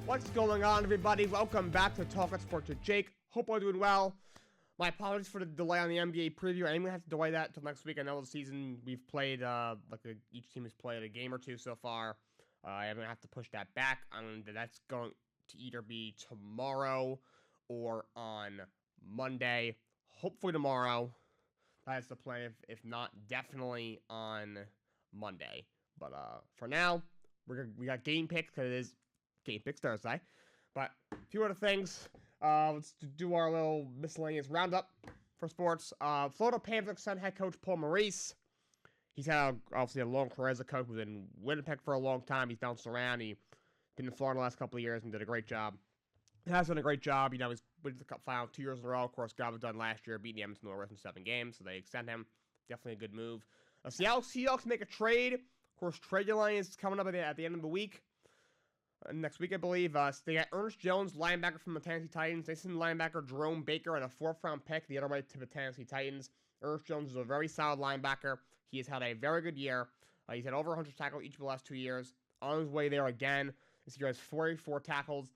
What's going on, everybody? Welcome back to Talkin Sports with Jake. Hope all doing well. My apologies for the delay on the NBA preview. I'm gonna have to delay that until next week. I know the season we've played, each team has played a game or two so far. I'm gonna have to push that back. That's going to either be tomorrow or on Monday. Hopefully tomorrow. That's the plan. If not, definitely on Monday. But for now, we got game picks because it is Game Picks Thursday. But a few other things. Let's do our little miscellaneous roundup for sports. Florida Panthers head coach Paul Maurice. He's had obviously a long career as a coach. Was in Winnipeg for a long time. He's bounced around. He's been in Florida the last couple of years and did a great job. He has done a great job. He's been to the Cup final 2 years in a row. Of course, God was done last year, beating the Edmonton Oilers in 7 games, so they extend him. Definitely a good move. Seattle Seahawks make a trade. Of course, trade deadline is coming up at the end of the week. Next week, I believe. They got Ernest Jones, linebacker from the Tennessee Titans. They send linebacker Jerome Baker and a 4th-round pick the other way to the Tennessee Titans. Ernest Jones is a very solid linebacker. He has had a very good year. He's had over 100 tackles each of the last 2 years. On his way there again. This year has 44 tackles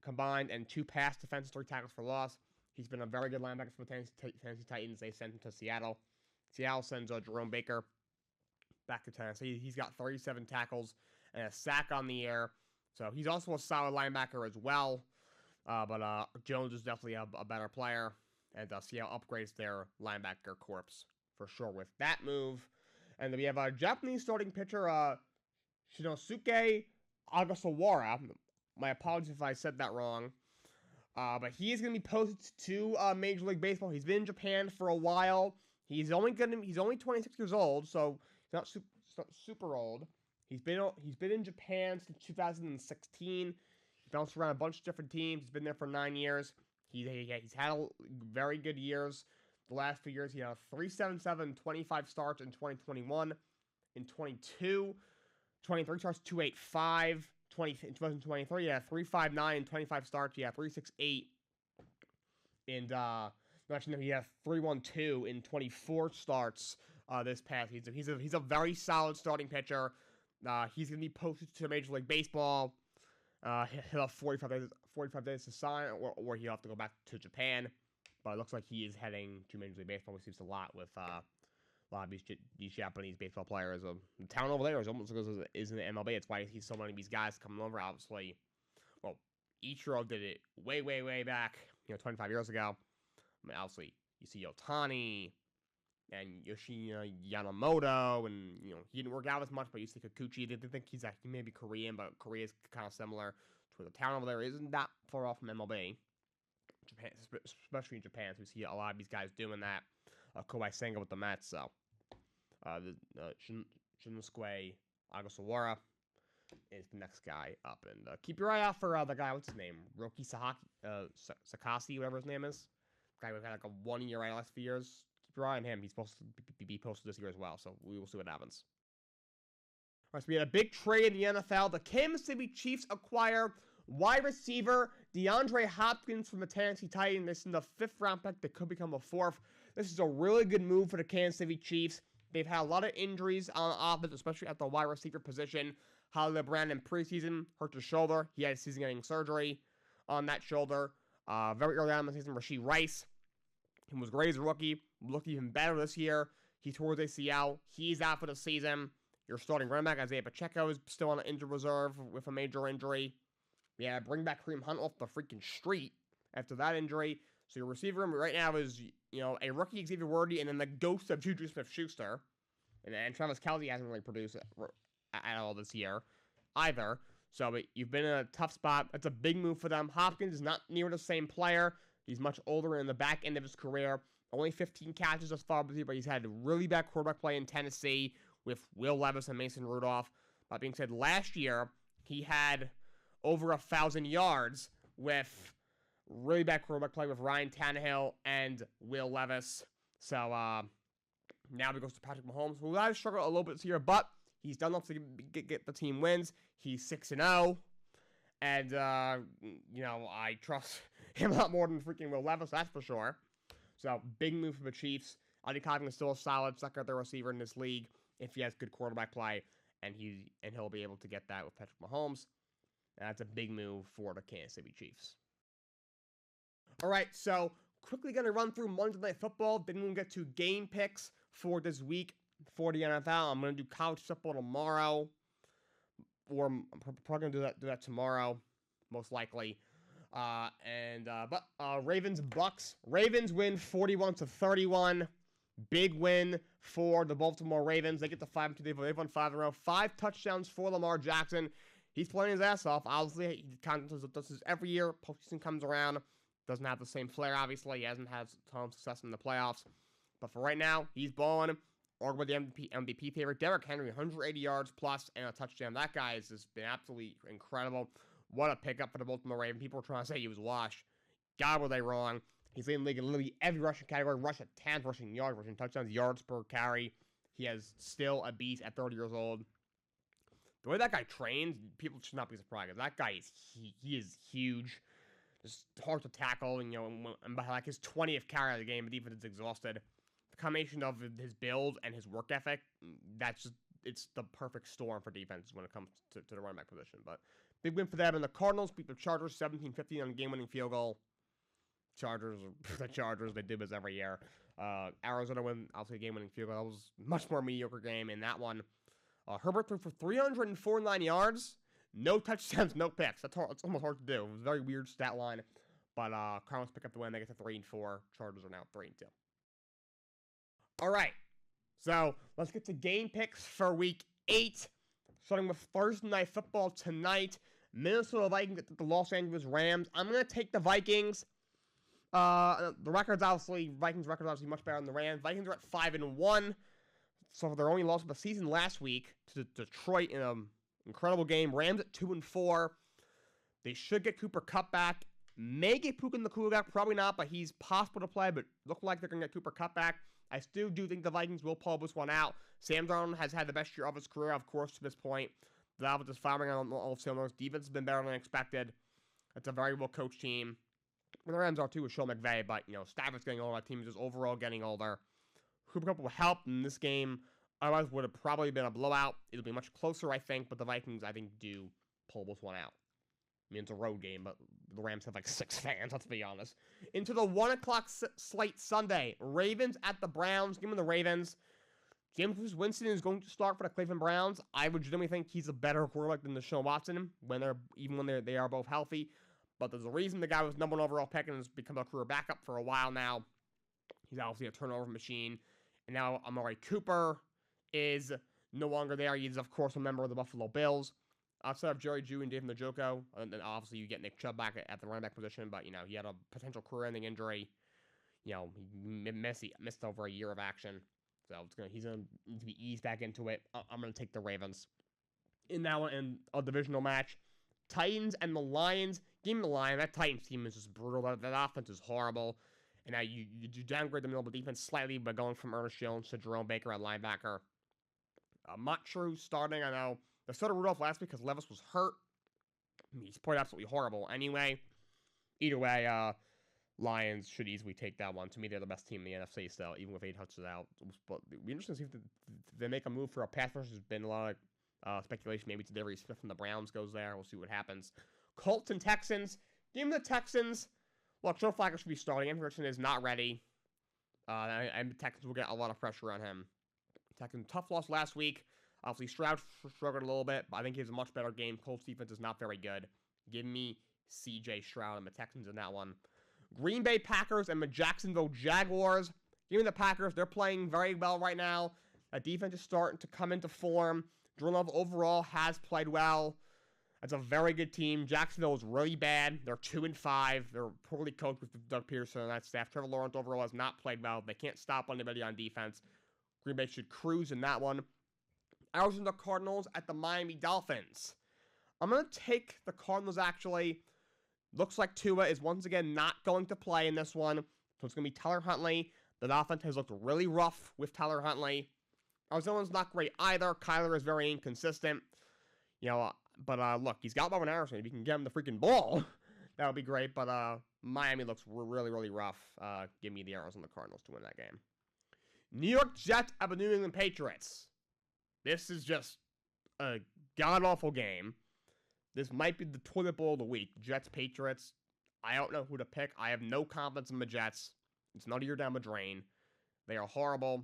combined and 2 pass defenses, 3 tackles for loss. He's been a very good linebacker for the Tennessee Titans. They sent him to Seattle. Seattle sends Jerome Baker back to Tennessee. He's got 37 tackles and a sack on the year. So he's also a solid linebacker as well. But Jones is definitely a better player. And Seattle upgrades their linebacker corps for sure with that move. And then we have a Japanese starting pitcher, Shinosuke Agasawara. My apologies if I said that wrong. But he is going to be posted to Major League Baseball. He's been in Japan for a while. He's only 26 years old, so he's not super old. He's been in Japan since 2016. He bounced around a bunch of different teams. He's been there for 9 years. He's had very good years. The last few years, he had a 3.77, 25 starts in 2021. In 23 starts, 2.85. In 2023, he had 3.59 and 25 starts. He had 3.68. And he had 3.12 in 24 starts this past season. He's a very solid starting pitcher. He's going to be posted to Major League Baseball. He'll have 45 days to sign, or he'll have to go back to Japan. But it looks like he is heading to Major League Baseball, which seems a lot with a lot of these Japanese baseball players. The town over there is almost is in the MLB. It's why you see so many of these guys coming over. Obviously, well, Ichiro did it way back, 25 years ago. I mean, obviously, you see Otani and Yoshina Yamamoto, and he didn't work out as much, but you see Kikuchi. They think he may be Korean, but Korea is kind of similar to the town over there. Isn't that far off from MLB, Japan, especially in Japan. So we see a lot of these guys doing that. Kawhi Senga with the Mets, so Shinosuke Agasawara is the next guy up, and keep your eye out for the guy. What's his name? Roki Sakasi, whatever his name is. Guy who had like a 1 year right last few years. Keep your eye on him. He's supposed to be posted this year as well, so we will see what happens. All right, so we had a big trade in the NFL. The Kansas City Chiefs acquire wide receiver DeAndre Hopkins from the Tennessee Titans. This is the 5th-round pick that could become a 4th. This is a really good move for the Kansas City Chiefs. They've had a lot of injuries on offense, especially at the wide receiver position. Holly Brandon preseason hurt his shoulder. He had a season-ending surgery on that shoulder. Very early on in the season, Rashee Rice, he was great as a rookie, looked even better this year. He tore his ACL. He's out for the season. Your starting running back, Isaiah Pacheco, is still on an injured reserve with a major injury. Yeah, bring back Kareem Hunt off the freaking street after that injury. So your receiver room right now is, a rookie Xavier Worthy and then the ghost of Juju Smith-Schuster. And Travis Kelce hasn't really produced at all this year either. So you've been in a tough spot. That's a big move for them. Hopkins is not near the same player. He's much older in the back end of his career. Only 15 catches thus far, but he's had really bad quarterback play in Tennessee with Will Levis and Mason Rudolph. That being said, last year he had over 1,000 yards with really bad quarterback play with Ryan Tannehill and Will Levis. So now he goes to Patrick Mahomes, who has struggled a little bit this year, but he's done enough to get the team wins. He's 6-0. And, I trust him a lot more than freaking Will Levis, that's for sure. So, big move for the Chiefs. I think Talkin is still a solid second-round receiver in this league if he has good quarterback play, and he'll be able to get that with Patrick Mahomes. That's a big move for the Kansas City Chiefs. All right, so quickly going to run through Monday Night Football. Then we'll get to game picks for this week for the NFL. I'm going to do college football tomorrow, or I'm probably going to do that tomorrow, most likely. Ravens Bucks. Ravens win 41-31. Big win for the Baltimore Ravens. They get to 5-2. They've won 5 in a row. 5 touchdowns for Lamar Jackson. He's playing his ass off. Obviously, he kind of does this every year. Postseason comes around. Doesn't have the same flair, obviously. He hasn't had a ton of success in the playoffs. But for right now, he's balling. Arguably the MVP favorite. Derrick Henry, 180 yards plus and a touchdown. That guy has just been absolutely incredible. What a pickup for the Baltimore Ravens. People were trying to say he was washed. God, were they wrong. He's leading the league in literally every rushing category. Rush at 10, rushing yards, rushing touchdowns, yards per carry. He has still a beast at 30 years old. The way that guy trains, people should not be surprised. That guy he is huge. Just hard to tackle, and by like his 20th carry of the game, the defense is exhausted. The combination of his build and his work ethic, it's the perfect storm for defense when it comes to the running back position. But big win for them. And the Cardinals beat the Chargers 17-15 on a game-winning field goal. Chargers are the Chargers. They do this every year. Arizona win, obviously, a game-winning field goal. That was a much more mediocre game in that one. Herbert threw for 349 yards. No touchdowns, no picks. That's almost hard to do. It was a very weird stat line. But Cardinals pick up the win. They get to 3-4. Chargers are now 3-2. All right. So let's get to game picks for Week 8. Starting with Thursday Night Football tonight. Minnesota Vikings at the Los Angeles Rams. I'm going to take the Vikings. The record's obviously, Vikings record obviously much better than the Rams. Vikings are at 5-1. So their only loss of the season last week to Detroit in an incredible game. Rams at 2-4. They should get Cooper Kupp back. May get Puka Nacua back. Probably not, but he's possible to play. But look like they're going to get Cooper Kupp back. I still do think the Vikings will pull this one out. Sam Darnold has had the best year of his career, of course, to this point. The offense is firing on all cylinders. Defense has been better than expected. It's a very well-coached team. The Rams are too with Sean McVay, but, Stafford's getting older. That team is just overall getting older. Cooper Kupp will help in this game. Otherwise, would have probably been a blowout. It'll be much closer, I think, but the Vikings, I think, do pull this one out. I mean, it's a road game, but the Rams have like 6 fans, let's be honest. Into the 1 o'clock slate Sunday. Ravens at the Browns. Give me the Ravens. James Winston is going to start for the Cleveland Browns. I legitimately think he's a better quarterback than Deshaun Watson when they are both healthy. But there's a reason the guy was number 1 overall pick and has become a career backup for a while now. He's obviously a turnover machine. And now Amari Cooper is no longer there. He's, of course, a member of the Buffalo Bills. Outside of Jerry Jeudy and David Njoku, and then obviously you get Nick Chubb back at the running back position, but, he had a potential career-ending injury. He missed over a year of action. So he's going to need to be eased back into it. I'm going to take the Ravens. In that one, in a divisional match, Titans and the Lions. Give me the Lions. That Titans team is just brutal. That offense is horrible. And now you downgrade the middle of the defense slightly by going from Ernest Jones to Jerome Baker at linebacker. I'm not sure who's starting. I know they started Rudolph last week because Levis was hurt. He's played absolutely horrible. Anyway, either way, Lions should easily take that one. To me, they're the best team in the NFC still, even with 8 touches out. But it'll be interesting to see if they make a move for a pass rush. There's been a lot of speculation. Maybe Darius Smith from the Browns goes there. We'll see what happens. Colts and Texans. Give me the Texans. Look, Joe Flacco should be starting. Anthony Richardson is not ready. And the Texans will get a lot of pressure on him. Texans, tough loss last week. Obviously, Stroud struggled a little bit, but I think he has a much better game. Colts defense is not very good. Give me C.J. Stroud and the Texans in that one. Green Bay Packers and the Jacksonville Jaguars. Give me the Packers. They're playing very well right now. That defense is starting to come into form. Jordan Love overall has played well. That's a very good team. Jacksonville is really bad. They're 2-5. They're poorly coached with Doug Peterson and that staff. Trevor Lawrence overall has not played well. They can't stop anybody on defense. Green Bay should cruise in that one. Arizona Cardinals at the Miami Dolphins. I'm going to take the Cardinals, actually. Looks like Tua is once again not going to play in this one. So it's going to be Tyler Huntley. The offense has looked really rough with Tyler Huntley. Arizona's not great either. Kyler is very inconsistent. But look, he's got Marvin Harrison. If you can get him the freaking ball, that would be great. But Miami looks really, really rough. Give me the Arizona Cardinals to win that game. New York Jets at the New England Patriots. This is just a god-awful game. This might be the toilet bowl of the week. Jets, Patriots. I don't know who to pick. I have no confidence in the Jets. It's not a year down the drain. They are horrible.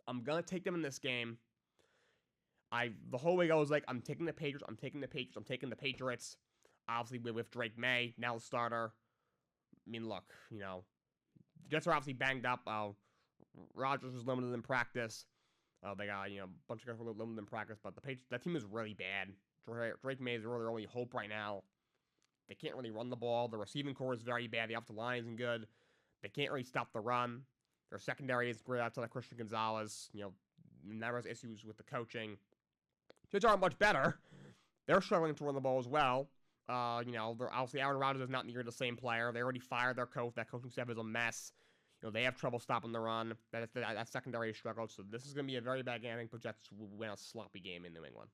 I'm going to take them in this game. The whole week I was like, I'm taking the Patriots, I'm taking the Patriots, I'm taking the Patriots. Obviously, with Drake May, now the starter. I mean, look, you know, the Jets are obviously banged up. Rodgers was limited in practice. They got, you know, a bunch of guys were limited in practice, but the Patriots, that team is really bad. Drake May is really their only hope right now. They can't really run the ball. The receiving core is very bad. The offensive line isn't good. They can't really stop the run. Their secondary is great outside of Christian Gonzalez. You know, never has issues with the coaching. Jets aren't much better. They're struggling to run the ball as well. You know, obviously Aaron Rodgers is not near the same player. They already fired their coach. That coaching staff is a mess. You know, they have trouble stopping the run. That secondary struggled. So this is going to be a very bad game. I think the Jets will win a sloppy game in New England.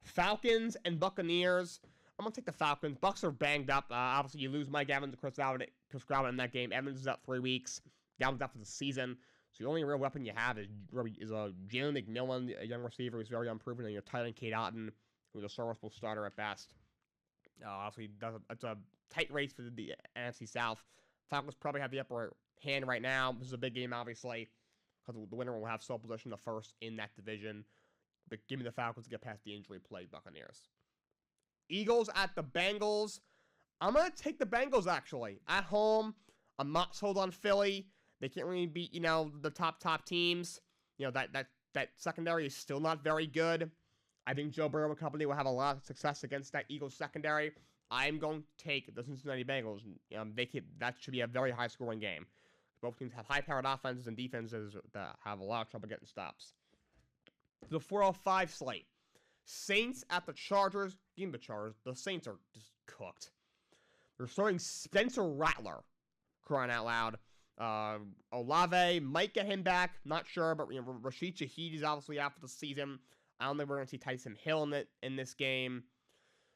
Falcons and Buccaneers. I'm going to take the Falcons. Bucs are banged up. Obviously, you lose Mike Evans and Chris Godwin in that game. Evans is out 3 weeks. Godwin's out for the season. So the only real weapon you have is Jalen McMillan, a young receiver who's very unproven, and your tight end Kate Otten, who's a serviceable starter at best. Obviously, it's a tight race for the NFC South. Falcons probably have the upper hand right now. This is a big game, obviously, because the winner will have sole possession of first in that division. But give me the Falcons to get past the injury-plagued Buccaneers. Eagles at the Bengals. I'm going to take the Bengals, actually. At home, I'm not sold on Philly. They can't really beat, you know, the top teams. You know, that secondary is still not very good. I think Joe Burrow and company will have a lot of success against that Eagles secondary. I'm going to take the Cincinnati Bengals. That should be a very high-scoring game. Both teams have high-powered offenses and defenses that have a lot of trouble getting stops. The 405 slate. Saints at the Chargers. Give me the Chargers. The Saints are just cooked. They're starting Spencer Rattler, crying out loud. Olave might get him back. Not sure, but you know, Rashid Shaheed is obviously out for the season. I don't think we're going to see Tyson Hill in this game.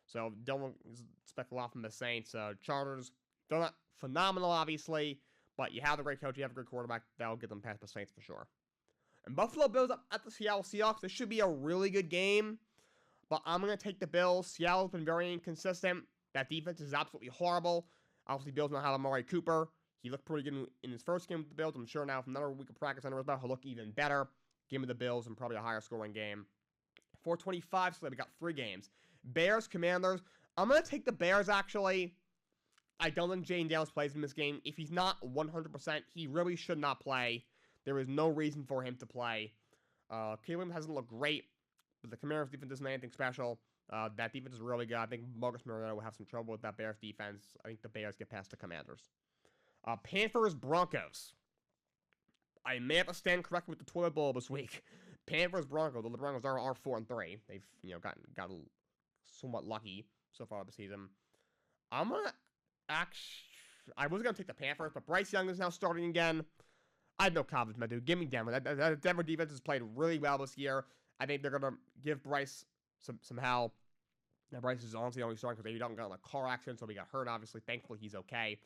So don't expect a lot from the Saints. Chargers, they're not phenomenal, obviously, but you have a great coach, you have a good quarterback. That'll get them past the Saints for sure. And Buffalo Bills up at the Seattle Seahawks. This should be a really good game, but I'm going to take the Bills. Seattle's been very inconsistent. That defense is absolutely horrible. Obviously, Bills don't have Amari Cooper. He looked pretty good in his first game with the Bills. I'm sure now, with another week of practice under his belt, he'll look even better. Give me the Bills and probably a higher scoring game. 425 slate. We got 3 games. Bears, Commanders. I'm going to take the Bears, actually. I don't think Jane Daniels plays in this game. If he's not 100%, he really should not play. There is no reason for him to play. Caleb hasn't looked great, but the Commanders' defense isn't anything special. That defense is really good. I think Marcus Mariota will have some trouble with that Bears defense. I think the Bears get past the Commanders. Panthers, Broncos. I may have to stand corrected with the toilet bowl this week. Panthers, Broncos. The Broncos are 4-3. They've got somewhat lucky so far this season. I was gonna take the Panthers, but Bryce Young is now starting again. I have no confidence, my dude. Give me Denver. That Denver defense has played really well this year. I think they're gonna give Bryce some hell. Now Bryce is honestly only starting because they don't got in a car accident, so he got hurt. Obviously, thankfully he's okay.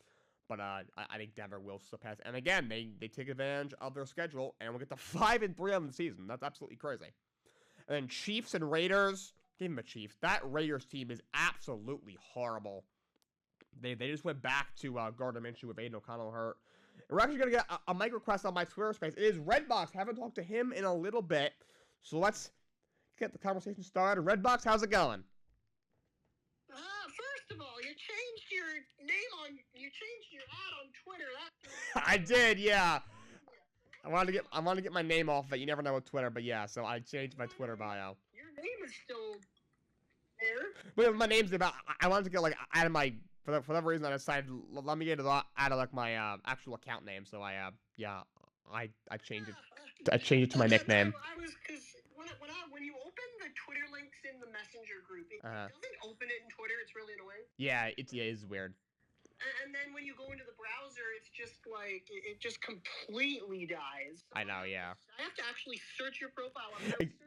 But I think Denver will surpass. And again, they take advantage of their schedule and we'll get to 5-3 on the season. That's absolutely crazy. And then Chiefs and Raiders. Give them a Chiefs. That Raiders team is absolutely horrible. They just went back to Gardner Minshew with Aiden O'Connell hurt. And we're actually going to get a mic request on my Twitter space. It is Redbox. Haven't talked to him in a little bit. So let's get the conversation started. Redbox, how's it going? First of all, you changed your name you changed your ad on Twitter. I did, yeah. I wanted to get my name off, but you never know with Twitter. But yeah, so I changed my Twitter bio. Your name is still there. But my name's about. I wanted to get out of my for whatever reason I decided let me get it out of my actual account name. So I changed it. I changed it to my nickname. I was because when you open the Twitter links in the Messenger group, it doesn't open it in Twitter. It's really annoying. Yeah, it's weird. And then when you go into the browser, it's just like it just completely dies. I know, yeah. I have to actually search your profile.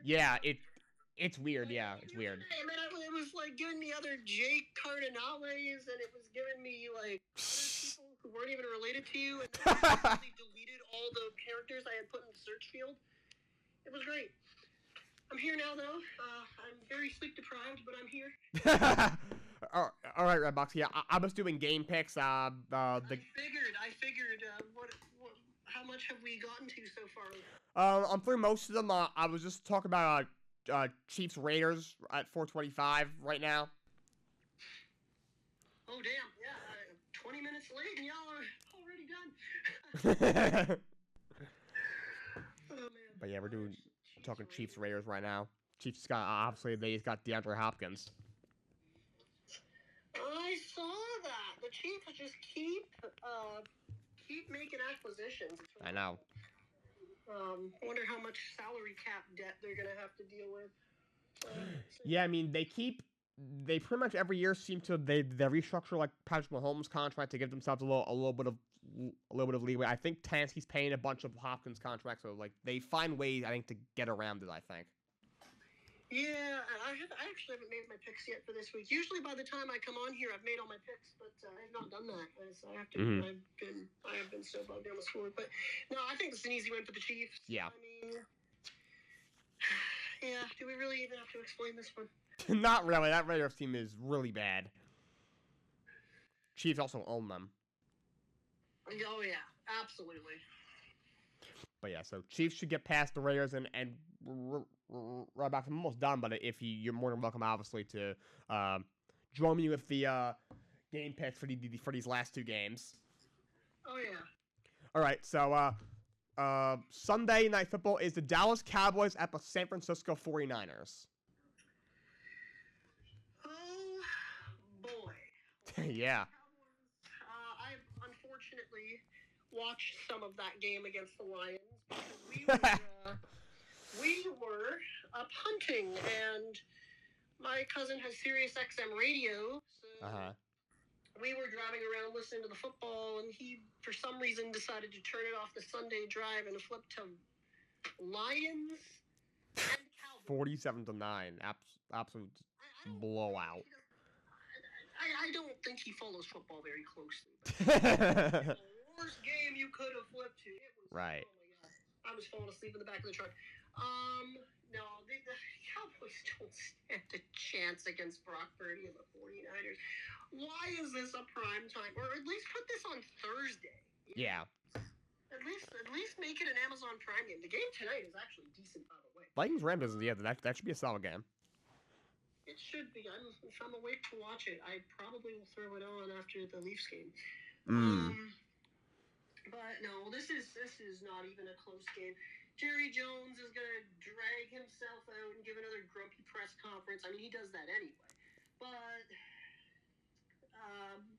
Yeah, it's weird. Yeah, it's weird. And then it was like giving me other Jake Cardinales, and it was giving me like other people who weren't even related to you, and then I deleted all the characters I had put in the search field. It was great. I'm here now, though. I'm very sleep deprived, but I'm here. All right, Redbox. Yeah, I was doing game picks. I figured. How much have we gotten to so far? I'm through most of them. I was just talking about Chiefs Raiders at 4:25 right now. Oh damn! Yeah, 20 minutes late, and y'all are already done. Oh man. But yeah, we're talking Chiefs Raiders right now. Chiefs got obviously they got DeAndre Hopkins. I saw that. The Chiefs just keep making acquisitions. I know. Wonder how much salary cap debt they're gonna have to deal with. Yeah, I mean they pretty much every year seem to they restructure like Patrick Mahomes' contract to give themselves a little bit of leeway. I think Tansky's paying a bunch of Hopkins contracts, so like they find ways I think to get around it. I think. Yeah, I actually haven't made my picks yet for this week. Usually by the time I come on here, I've made all my picks, but I have not done that. I have to. I have been so bogged down with school. But no, I think it's an easy win for the Chiefs. Yeah. I mean, yeah. Do we really even have to explain this one? Not really. That Raiders team is really bad. Chiefs also own them. Oh yeah, absolutely. But yeah, so Chiefs should get past the Raiders and right back. I'm almost done, but if you're more than welcome, obviously, to join me with the game picks for these last two games. Oh yeah. All right, so Sunday Night Football is the Dallas Cowboys at the San Francisco 49ers. Oh boy. Yeah. I unfortunately watched some of that game against the Lions because we were up hunting, and my cousin has Sirius XM radio, so we were driving around listening to the football, and he, for some reason, decided to turn it off the Sunday drive and flip to Lions and Cowboys. 47-9, absolute blowout. I don't think he follows football very closely. The worst game you could have flipped to. It was, right. Oh my God. I was falling asleep in the back of the truck. No, the Cowboys don't stand a chance against Brock Purdy and the 49ers. Why is this a prime time? Or at least put this on Thursday. Yeah. At least make it an Amazon Prime game. The game tonight is actually decent, by the way. Vikings-Rams, yeah, that should be a solid game. It should be. If I'm awake to watch it, I probably will throw it on after the Leafs game. But no, this is not even a close game. Jerry Jones is going to drag himself out and give another grumpy press conference. I mean, he does that anyway. But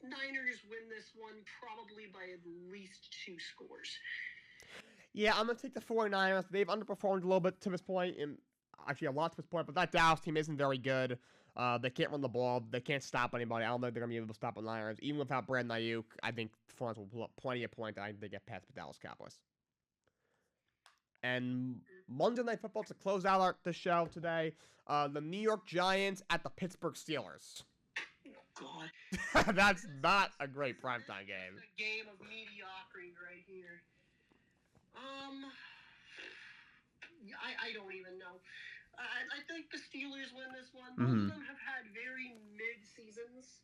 Niners win this one probably by at least 2 scores. Yeah, I'm going to take the 49ers. They've underperformed a little bit to this point, and actually a lot to this point, but that Dallas team isn't very good. They can't run the ball. They can't stop anybody. I don't think they're going to be able to stop the Niners. Even without Brandon Ayuk, I think the 49ers will pull up plenty of points. I think they get past the Dallas Cowboys. And Monday Night Football to close out the show today. The New York Giants at the Pittsburgh Steelers. Oh, God. That's not a great primetime game. It's a game of mediocrity right here. I don't even know. I think the Steelers win this one. Both of them have had very mid-seasons.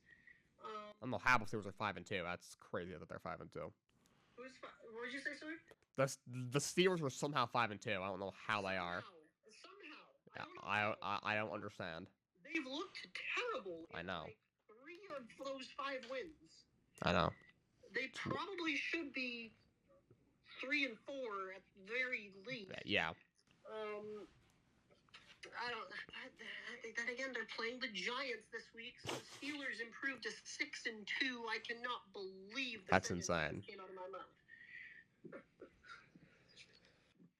I don't know how the Steelers are 5-2. That's crazy that they're 5-2. What did you say, sorry? The Steelers were somehow 5-2. I don't know how they are. Somehow. I don't understand. They've looked terrible. I know. Like 3 of those 5 wins. I know. They probably should be 3 and 4 at the very least. Yeah. Then again, they're playing the Giants this week, so the Steelers improved to 6-2. I cannot believe that's insane. Came out of my mouth.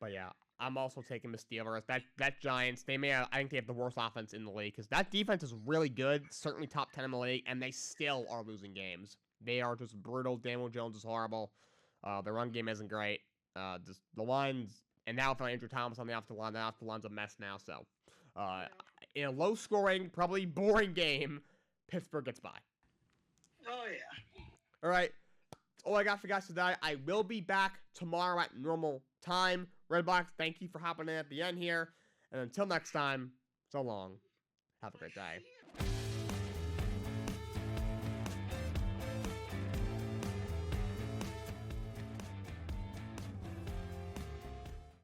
But yeah, I'm also taking the Steelers. That Giants, I think they have the worst offense in the league because that defense is really good, certainly top 10 in the league, and they still are losing games. They are just brutal. Daniel Jones is horrible. The run game isn't great. Just the lines, and now if Andrew Thomas on the offensive line, the offensive line's a mess now. So, in a low-scoring, probably boring game, Pittsburgh gets by. Oh yeah. All right. That's all I got for you guys today. I will be back tomorrow at normal time. Redbox, thank you for hopping in at the end here. And until next time, so long. Have a great day.